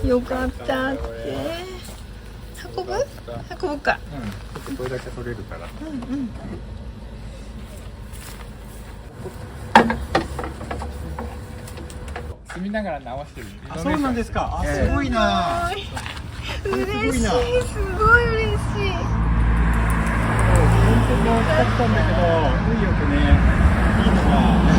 よかったって。運ぶか。うん、これだけ取れるから。住みながら直してる。あ、そうなんですか。あ、すごいな。嬉しい、すごい嬉しい。本当に惜しかったんだけど、運よくね、いいのが。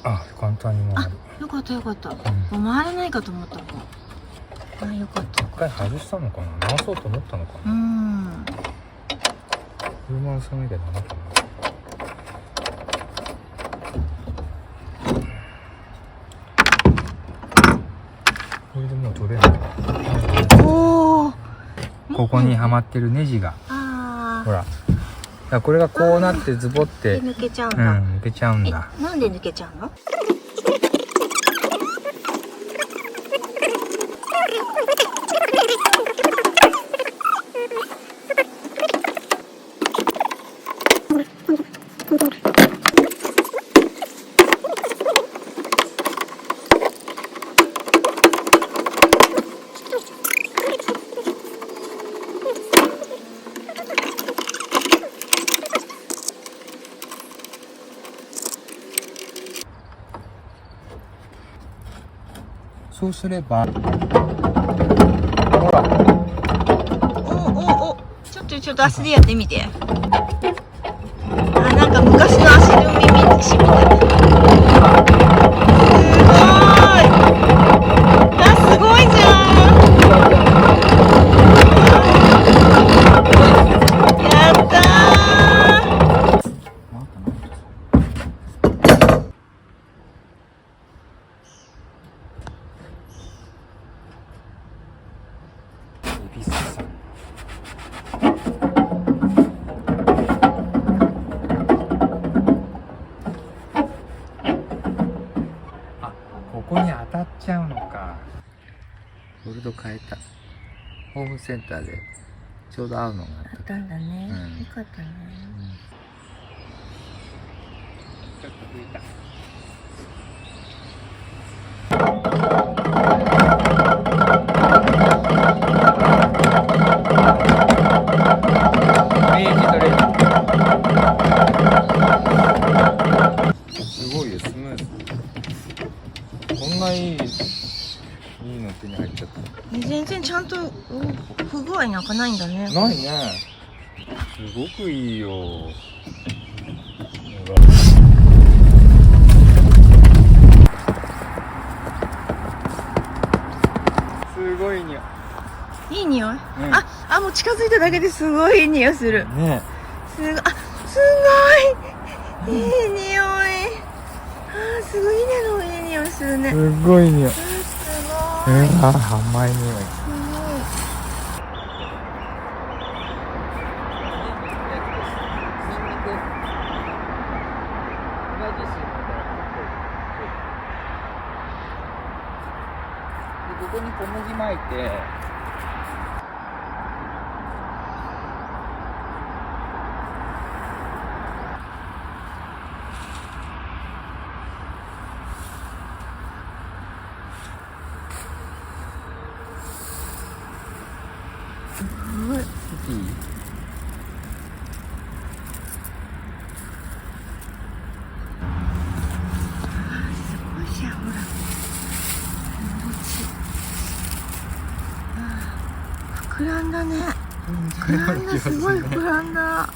あ、簡単に回る。よかったよかった。もう回れないかと思ったもん。あ、よかった。一回外したのかな、直そうと思ったのかな。車を収めなきゃダメかな。これでもう取れない。おお。ここにはまってるネジが、ほら。だからこれがこうなってズボって抜けちゃうんだ。抜けちゃうんだ。なんで抜けちゃうの？そうすれば、ほら。お、ちょっと足でやってみて。あ、なんか昔の足の耳にしみた。すごいじゃん。やったー。ここに当たっちゃうのか。ボルド変えた。ホームセンターでちょうど合うのがあった。あったんだね。うんよかったね。ちょっと拭いた。すごいよ、スムーズ。こんないいの手に入っちゃった。全然ちゃんと不具合なんかないんだね。ないね。すごくいいよ。すごい匂い。いい匂い？あ、もう近づいただけですごいいい匂いする。ね。すごいいい匂い。すごいいい匂いするね。すごい匂い。すごい。甘い匂い。ここに小麦巻いて。ごい。いい？すごいじゃん、ほら。膨らんだね。膨らんだ、すごい膨らんだ。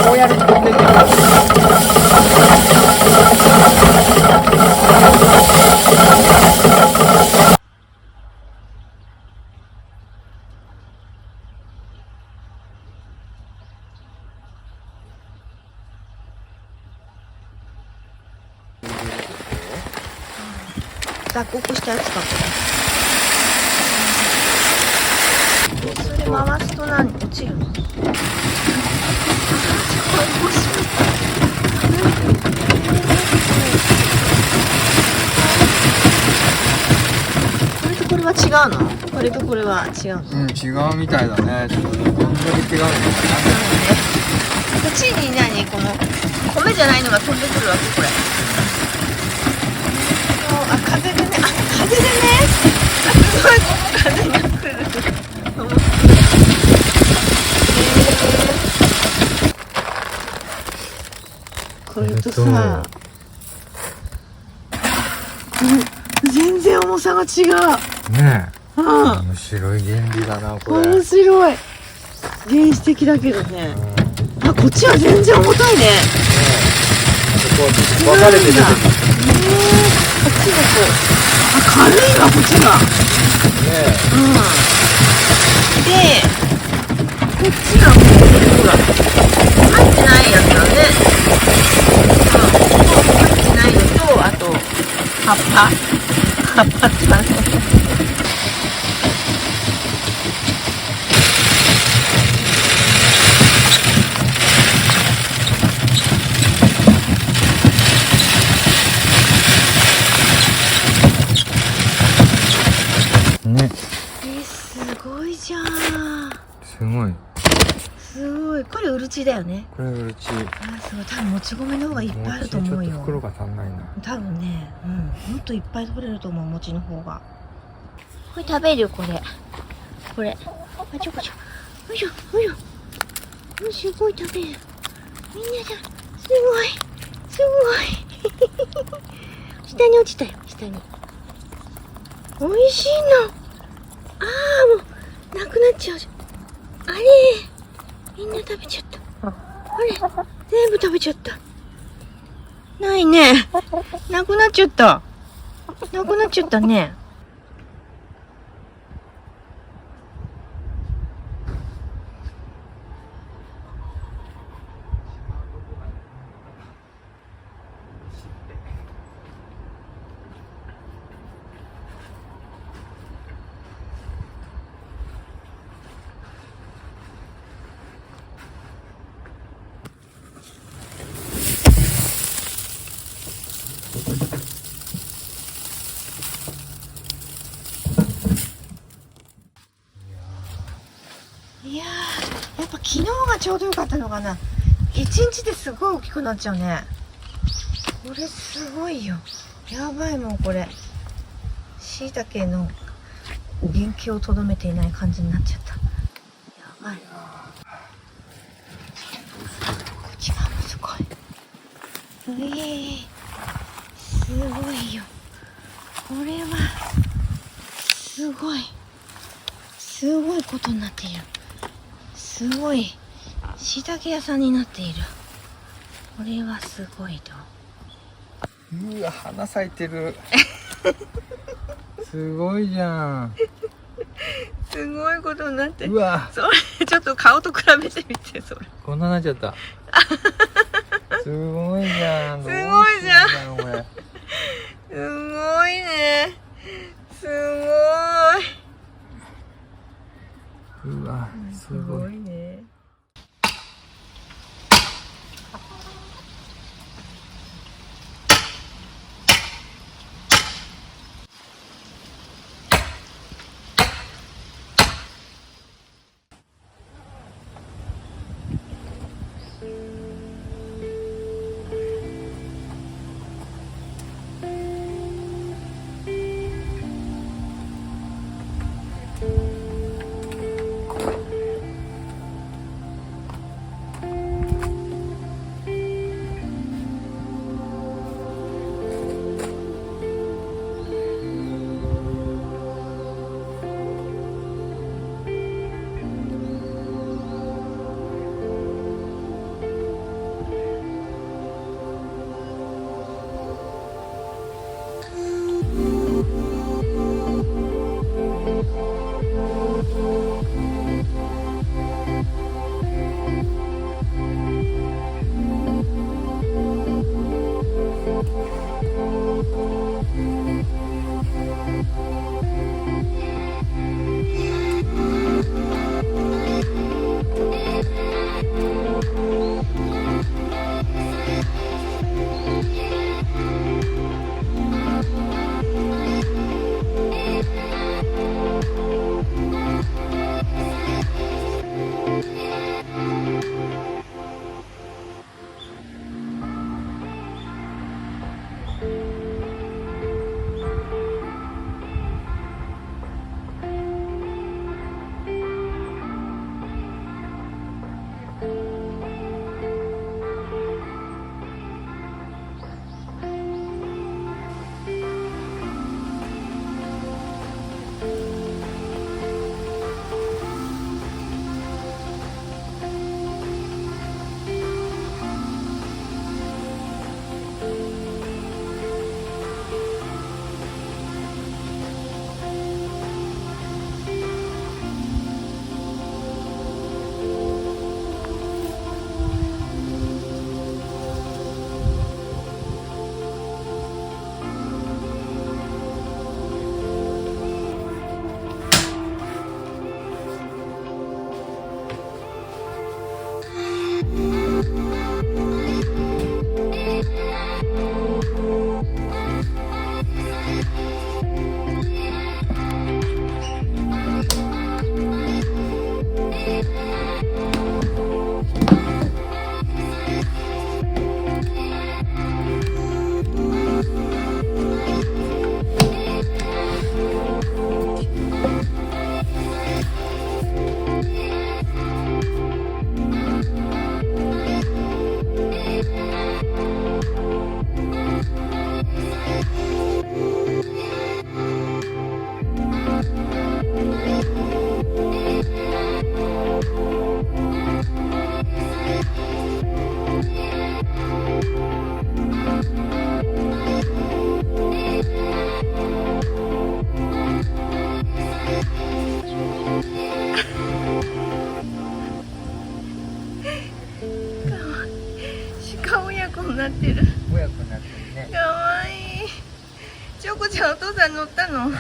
こうやると飛んでくる。脱穀したやつか、これ。それ回すと何落ちるの？これとこれは違うの？これとこれは違うの？うん、違うみたいだね。ちょっとどんだけ違うのかこっちに何この米じゃないのが飛んでくるわけこれ。あ、風でね、あ、風でね。あ、すごい風が来る。これとさ、全然重さが違う。ねえ。うん。面白い原理だな、これ。面白い。原始的だけどね。あ、こっちは全然重たいね。こう分かれて出てくる。こっちがこう。あ、軽いわ、こっちが。ねうん。で、こっちがこう、ほら、入ってないやつだね。うん。入ってないのと、あと、葉っぱだね。ね。すごいじゃん。すごい。すごい。これうるちだよね。これうち。あ、すごい。多分もち米の方がいっぱいあると思うよ。ちょっと袋が足んないな。多分ね、うん、もっといっぱい取れると思う、餅の方が。これ食べるよ、これ。これ。あ、ちょこちょ。よいしょ、よいしょ。すごい食べる。みんなだ。すごい。すごい。下に落ちたよ、下に。美味しいの。ああ、もう、なくなっちゃうじゃん。あれ、みんな食べちゃった。あれ、全部食べちゃった。ないね。なくなっちゃった。なくなっちゃったね。いやー、やっぱ昨日がちょうどよかったのかな。一日ですごい大きくなっちゃうね。これすごいよ。やばいもんこれ。椎茸の原型をとどめていない感じになっちゃった。やばい。こっち側もすごい。すごいよ。これは。ごいすごいことになっている。すごいしいたけ屋さんになっている。これはすごいと。うわ、花咲いてる。すごいじゃん。すごいことになってる。うわ、それちょっと顔と比べてみて。それこんななっちゃった。すごいじゃん。すごいじゃんどうすんだよこれ。すごいね。すごい。うわ、すごい。ね。鹿親子になってる。親子になってるね。かわいい。チョコちゃんお父さん乗ったの？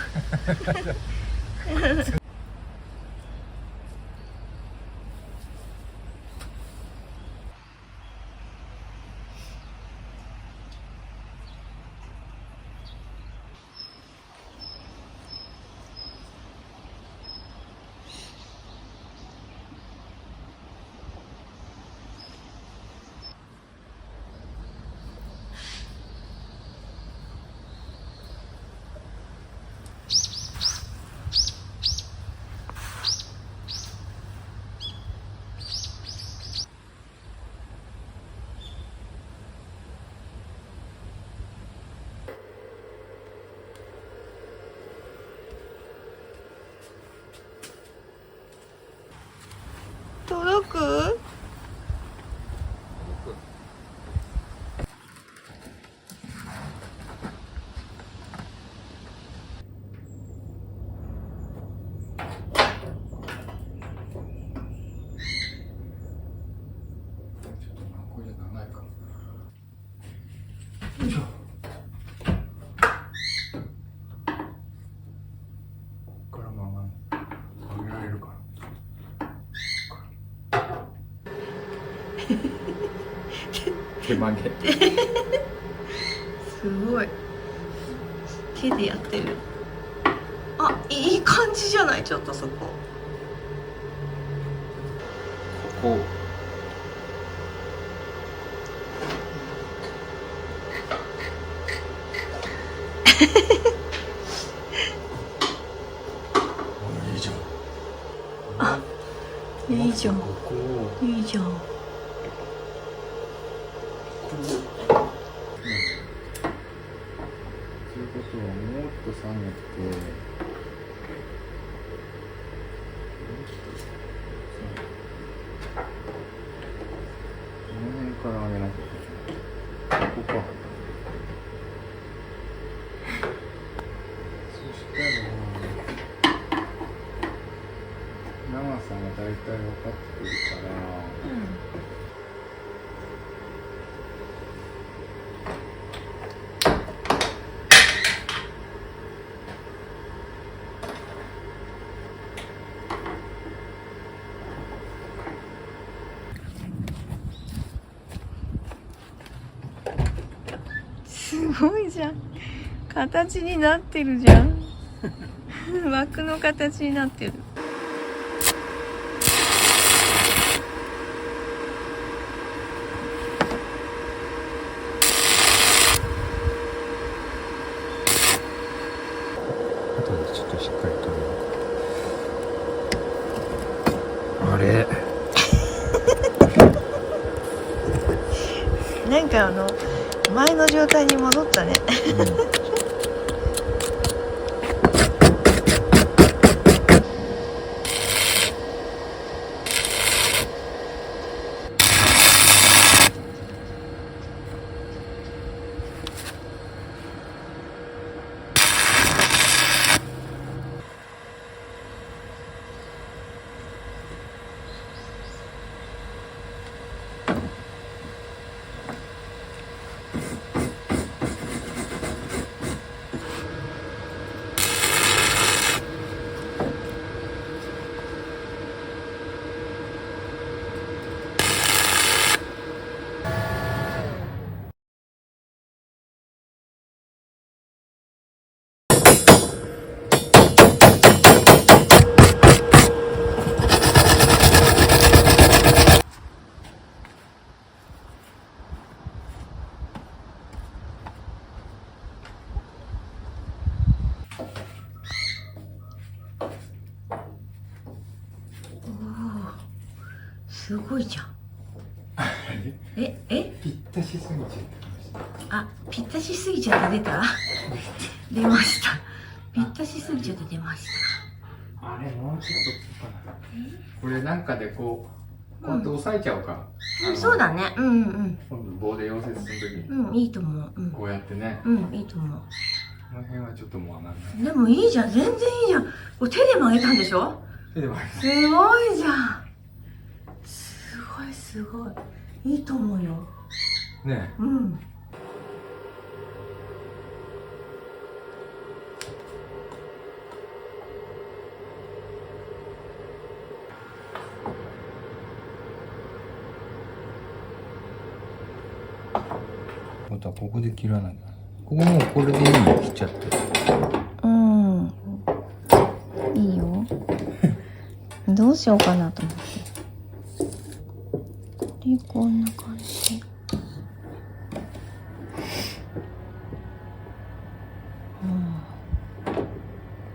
手曲げ。すごい。手でやってる。あ、いい感じじゃない？ちょっとそこ。ここ。いいじゃん。あ、いいじゃん。ここ。いいじゃん。そういうことはもっと下げて、この辺から上げなきゃいけない。ここか。そしたら長さがだいたい分かってくるから、すごいじゃん。形になってるじゃん。枠の形になってる。あとでちょっとしっかり取る。あれ。なんか前の状態に戻ったね。すごいじゃん。えぴったしすぎちゃってました。あ、ぴったしすぎちゃって出た？出ました。ぴったしすぎちゃって出ました。あれもうちょっとかな。これなんかでこうやって押さえちゃうか。そうだね。うん今度棒で溶接するときにうん。いいと思う。こうやってね。いいと思う。この辺はちょっともう上がらない。でもいいじゃん。全然いいじゃん。これ手で曲げたんでしょ？手でもすごいじゃん。すごい。いいと思うよ。ね。またここで切らない。ここもうこれでいいの切っちゃって。いいよ。どうしようかなと思って。こんな感じ。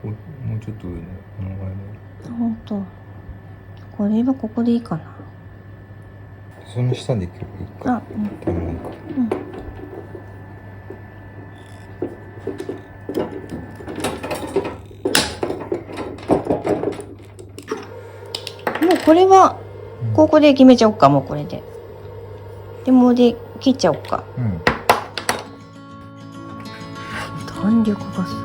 もうちょっと上のこのぐらいの。ほんと。これはここでいいかな。その下で切ればいいか。もうこれはここで決めちゃおうか。もうこれで。でもうで切っちゃおうか。弾力がすごい。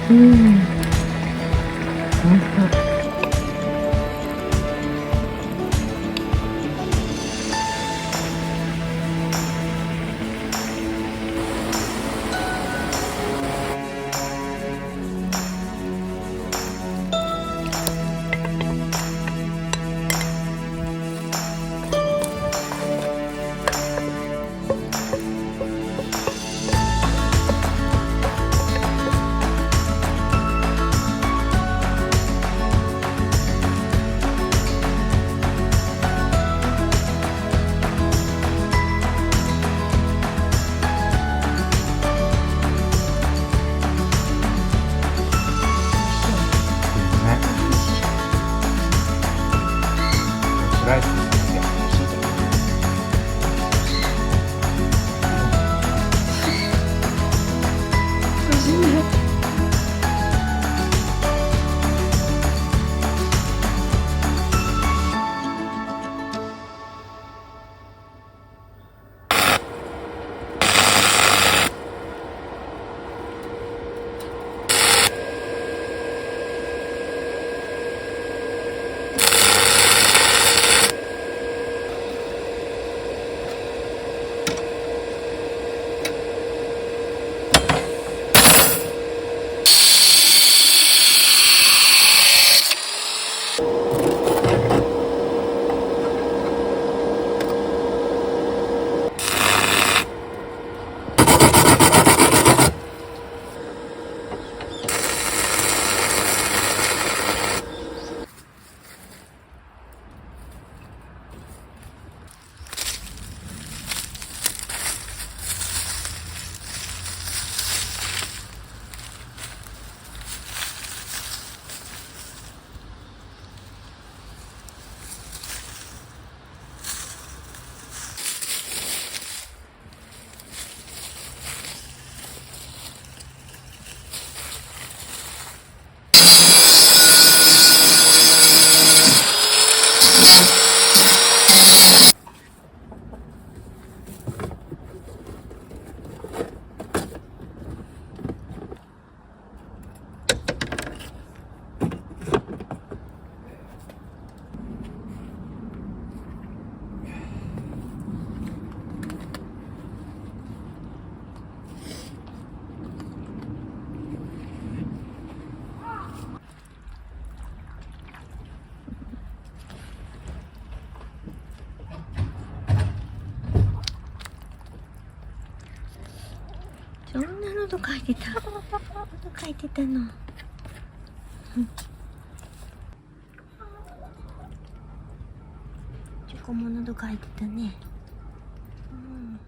うん本当ライスですよ。そんな喉書いてた。喉書いてたの。うんチョコも喉書いてたね。うん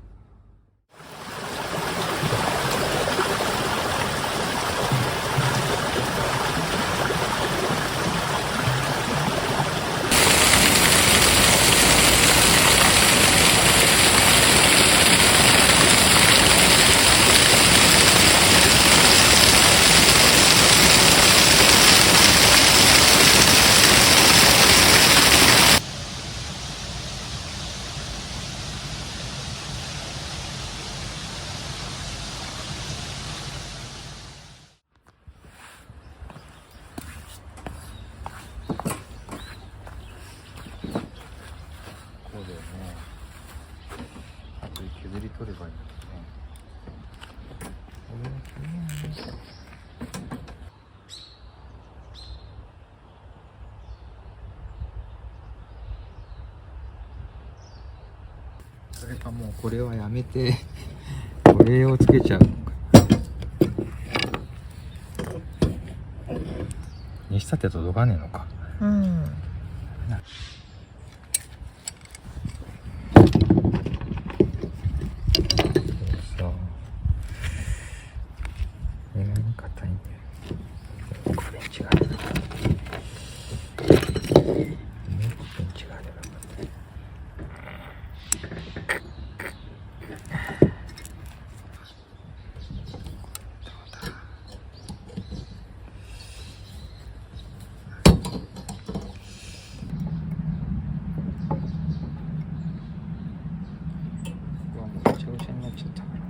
こうだよね。あとで削り取ればいいんだけどね。それかもうこれはやめてこれをつけちゃうのか。にしたって届かねえのか。うんそう意外に硬いんだよ。これ違う。もう一ペン違うよ。ぐちゃぐちゃになっちゃったからな。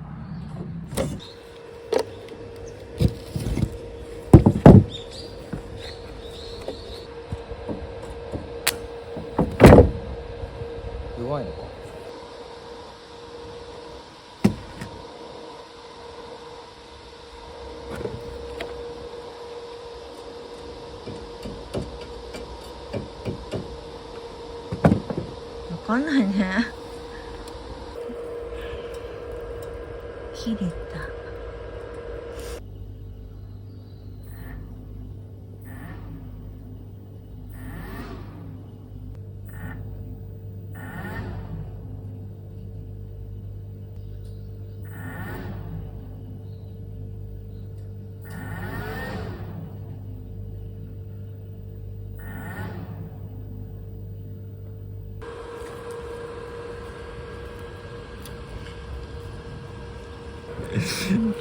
弱いのか。わかんないね。切れた。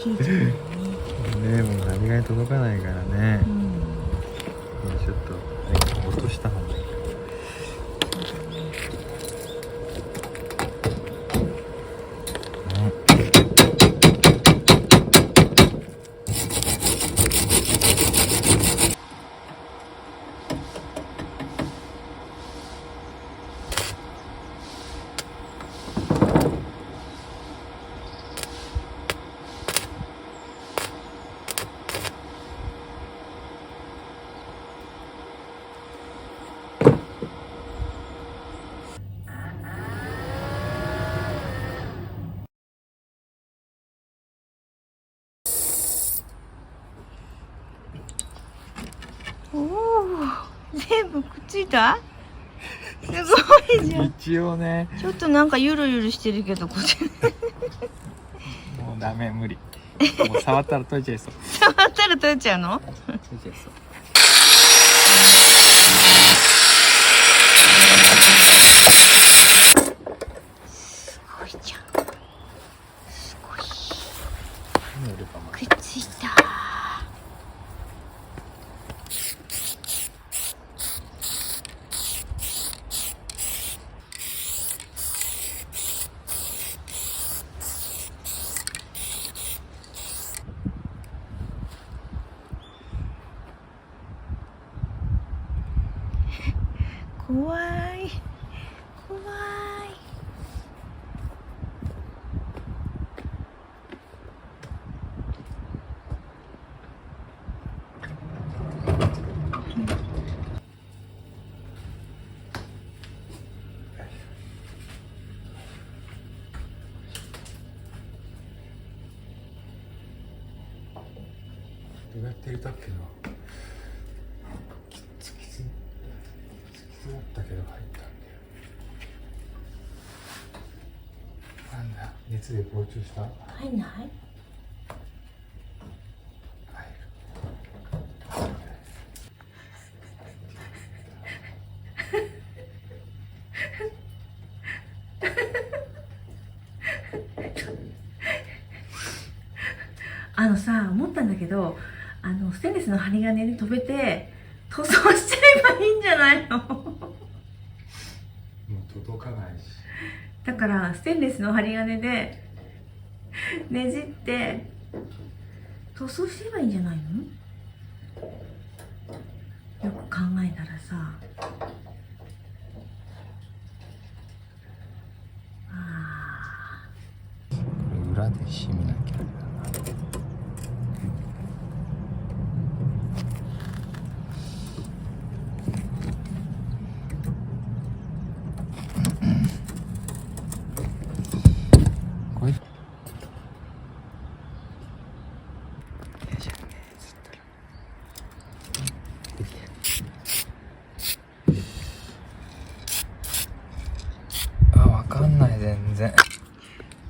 切れちゃうよね。ね、もう針金届かないからね。うん。ちょっと落とした方がいい。おお、全部くっついた。すごいじゃん。一応ね。ちょっとなんかゆるゆるしてるけど、こっち。もうダメ、無理。もう触ったら取れちゃいそう。触ったら取れちゃうの。取れちゃいそう。すごいじゃん。すごい。くっついた。怖い。怖い。どうやって入れたっけな。きつだったけど入ったんだよ。なんだ、熱で膨張した。入んない。さ、思ったんだけど、ステンレスの針金に留めて塗装しちゃえばいいんじゃないの。もう届かないし。だからステンレスの針金でねじって塗装すればいいんじゃないの。よく考えたらさ。裏で締めなきゃ。これわかんない。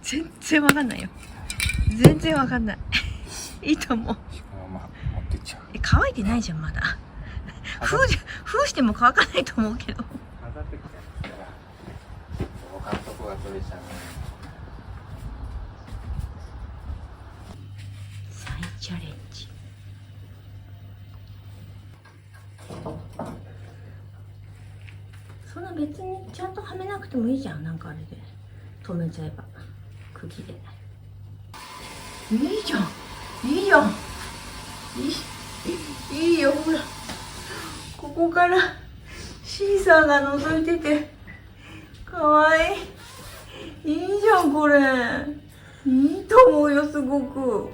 全然わかんないよ。全然わかんない。いいと思う。持ってっちゃう。乾いてないじゃんまだ。封しても乾かないと思うけど。飾ってきたら他のとこが取れちゃうね。再チャレンジ。そんな別にちゃんとはめなくてもいいじゃん。なんかあれで止めちゃえば釘で。いいじゃん。いいじゃん。いいよ、ほら。ここからシーサーが覗いててかわいい。これ。いいと思うよ、すごく。